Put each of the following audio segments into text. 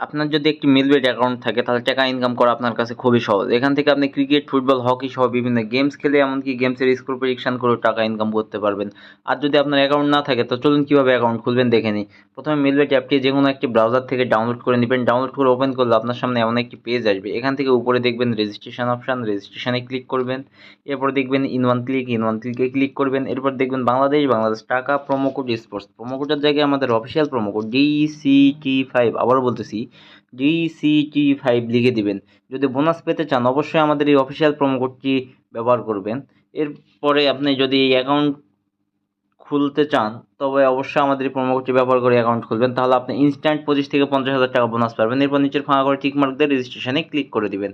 আপনার যদি একটি মিলবেট অ্যাকাউন্ট থাকে তাহলে টাকা ইনকাম করা আপনার কাছে খুবই সহজ। এখান থেকে আপনি ক্রিকেট, ফুটবল, হকি সহ বিভিন্ন গেমস খেলে এমনকি গেমসের স্কোর প্রেডিকশন করেও টাকা ইনকাম করতে পারবেন। আর যদি আপনার অ্যাকাউন্ট না থাকে তো চলুন কীভাবে অ্যাকাউন্ট খুলবেন দেখে নিই। প্রথমে মিলবেট অ্যাপটি যে কোনো একটি ব্রাউজার থেকে ডাউনলোড করে নেবেন। ডাউনলোড করে ওপেন করলে আপনার সামনে এমন একটি পেজ আসবে। এখান থেকে উপরে দেখবেন রেজিস্ট্রেশন অপশান, রেজিস্ট্রেশনে ক্লিক করবেন। এরপর দেখবেন ইন ওয়ান ক্লিকে ক্লিক করবেন। এরপর দেখবেন বাংলাদেশ টাকা, প্রোমো কোড স্পোর্টস। প্রোমো কোডের জায়গায় আমাদের অফিসিয়াল প্রোমো কোড DCT5, আবারও বলতেছি DCT5 লিখে দিবেন। যদি বোনাস পেতে চান অবশ্যই আমাদের এই অফিসিয়াল প্রোমো কোডটি ব্যবহার করবেন। এরপরে আপনি যদি এই অ্যাকাউন্ট খুলতে চান তবে অবশ্যই আমাদের এই প্রোমো কোডটি ব্যবহার করে অ্যাকাউন্ট খুলবেন। তাহলে আপনি ইনস্ট্যান্ট 25 থেকে 50,000 টাকা বোনাস পাবেন। এরপর নিচের ফাঁকা করে টিক মার্ক দিয়ে রেজিস্ট্রেশনে ক্লিক করে দিবেন।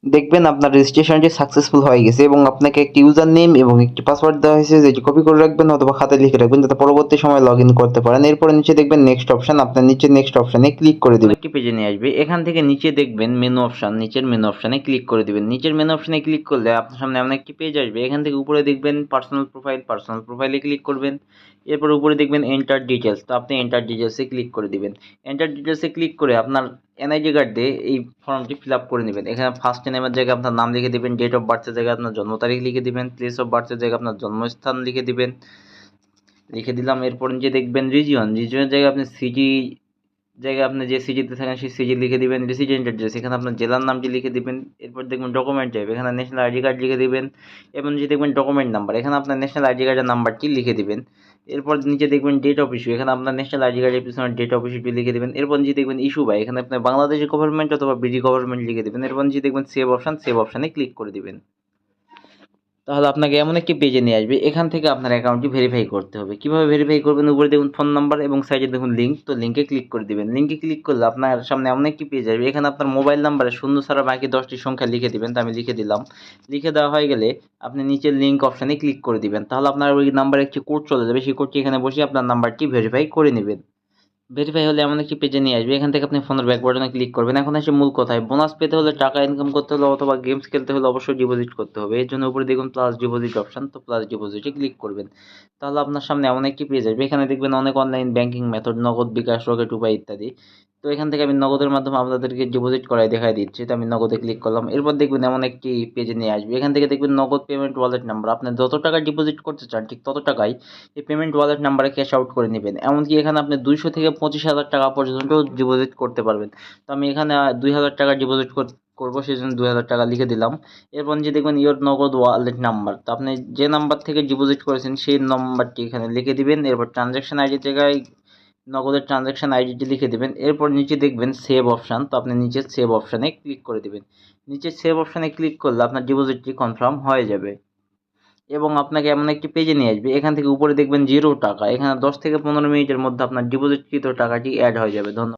দেখবেন আপনার রেজিস্ট্রেশনটি সাকসেসফুল হয়ে গেছে এবং আপনাকে একটি ইউজার নেম এবং একটি পাসওয়ার্ড দেওয়া হয়েছে, যেটি কপি করে রাখবেন অথবা খাতায় লিখে রাখবেন যাতে পরবর্তী সময় লগ ইন করতে পারেন। এরপরে নিচে দেখবেন নেক্সট অপশন, আপনার নিচে নেক্সট অপশনে ক্লিক করে দিবেন। একটি পেজে নিয়ে আসবে। এখান থেকে নিচে দেখবেন মেনু অপশন, নিচের মেনু অপশনে ক্লিক করে দিবেন। নিচের মেনু অপশনে ক্লিক করলে আপনার সামনে এমন একটি পেজ আসবে। এখান থেকে উপরে দেখবেন পার্সোনাল প্রোফাইলে ক্লিক করবেন। এরপর উপরে দেখবেন এন্টার ডিটেলস, তো আপনি এন্টার ডিটেলসে ক্লিক করে দিবেন। এন্টার ডিটেলসে ক্লিক করে আপনার এনআইডি কার্ড দিয়ে এই ফর্মটি ফিল আপ করে নেবেন। এখানে ফার্স্ট নেমের জায়গায় আপনার নাম লিখে দিবেন, ডেট অফ বার্থের জায়গায় আপনার জন্ম তারিখ লিখে দিবেন, প্লেস অফ বার্থের জায়গায় আপনার জন্মস্থান লিখে দিবেন। লিখে দিলাম। এরপর যে দেখবেন রিজিয়নের জায়গায় আপনি সিটি জায়গায় আপনি যে সিটিতে থাকেন সেই সিটি লিখে দিবেন। রেসিডেন্ট অ্যাড্রেস, এখানে আপনার জেলার নামটি লিখে দিবেন। এরপর দেখবেন ডকুমেন্ট টাইপ, এখানে ন্যাশনাল আইডি কার্ড লিখে দিবেন। এবং যে দেখবেন ডকুমেন্ট নাম্বার, এখানে আপনার ন্যাশনাল আইডি কার্ডের নাম্বারটি লিখে দিবেন। এরপর নিচে দেখবেন ডেট অফ ইস্যু, এখানে আপনার ন্যাশনাল আইডি কার্ডের পিছনে ডেট অফ ইস্যুটি লিখে দেবেন। এরপর যে দেখবেন ইস্যু বাই, এখানে আপনার বাংলাদেশের গভর্নমেন্ট অথবা বিডি গভর্নমেন্ট লিখে দেবেন। এরপর যে দেখবেন সেভ অপশানে ক্লিক করে দিবেন। তাহলে আপনাকে এমন একটি পেজে নিয়ে আসবে। এখান থেকে আপনার অ্যাকাউন্টটি ভেরিফাই করতে হবে। কিভাবে ভেরিফাই করবেন? উপরে দেখুন ফোন নাম্বার এবং সাইডে দেখুন লিঙ্ক, তো লিঙ্কে ক্লিক করে দিবেন। লিঙ্কে ক্লিক করলে আপনার সামনে এমন একটি পেজ আসবে। এখানে আপনার মোবাইল নাম্বারে শূন্য ছাড়া বাকি 10টি সংখ্যা লিখে দিবেন, তো আমি লিখে দিলাম। লিখে দেওয়া হয়ে গেলে আপনি নিচের লিঙ্ক অপশানে ক্লিক করে দিবেন। তাহলে আপনার ওই নাম্বারে একটি কোড চলে যাবে, সেই কোডটি এখানে বসিয়ে আপনার নাম্বারটি ভেরিফাই করে নেবেন। ভেরিফাই হলে এমন একটি পেজে নিয়ে আসবে। এখান থেকে আপনি ফোনের ব্যাক বাটনে ক্লিক করবেন। এখন আসে মূল কথায়, বোনাস পেতে হলে, টাকা ইনকাম করতে হলে অথবা গেমস খেলতে হলে অবশ্যই ডিপোজিট করতে হবে। এর জন্য উপরে দেখুন প্লাস ডিপোজিট অপশন, তো প্লাস ডিপোজিটে ক্লিক করবেন। তাহলে আপনার সামনে এমন একটি পেজ আসবে। এখানে দেখবেন অনেক অনলাইন ব্যাংকিং মেথড, নগদ, বিকাশ, রকেট, উপায় ইত্যাদি। তো এখান থেকে আমি নগদের মাধ্যমে আপনাদেরকে ডিপোজিট করাই দেখাই দিচ্ছি, তো আমি নগদে ক্লিক করলাম। এরপর দেখবেন এমন একটি পেজে নিয়ে আসবে। এখান থেকে দেখবেন নগদ পেমেন্ট ওয়ালেট নাম্বার, আপনি যত টাকা ডিপোজিট করতে চান ঠিক তত টাকাই এই পেমেন্ট ওয়ালেট নাম্বারে ক্যাশ আউট করে নেবেন। এমনকি এখানে আপনি 200 থেকে 25,000 টাকা পর্যন্ত ডিপোজিট করতে পারবেন। তো আমি এখানে 2,000 টাকা ডিপোজিট করবো, সেই জন্য 2,000 টাকা লিখে দিলাম। এরপর যে দেখবেন ইয়োর নগদ ওয়ালেট নাম্বার, তো আপনি যে নাম্বার থেকে ডিপোজিট করেছেন সেই নাম্বারটি এখানে লিখে দিবেন। এরপর ট্রানজ্যাকশন আইডি জায়গায় নগদের ট্রানজ্যাকশন আইডিটি লিখে দেবেন। এরপর নিচে দেখবেন সেভ অপশান, তো আপনি নিচে সেভ অপশানে ক্লিক করে দেবেন। নিচে সেভ অপশানে ক্লিক করলে আপনার ডিপোজিটটি কনফার্ম হয়ে যাবে এবং আপনাকে এমন একটি পেজে নিয়ে আসবে। এখান থেকে উপরে দেখবেন 0 টাকা, এখানে 10 থেকে 15 মিনিটের মধ্যে আপনার ডিপোজিটকৃত টাকাটি অ্যাড হয়ে যাবে। ধন্যবাদ।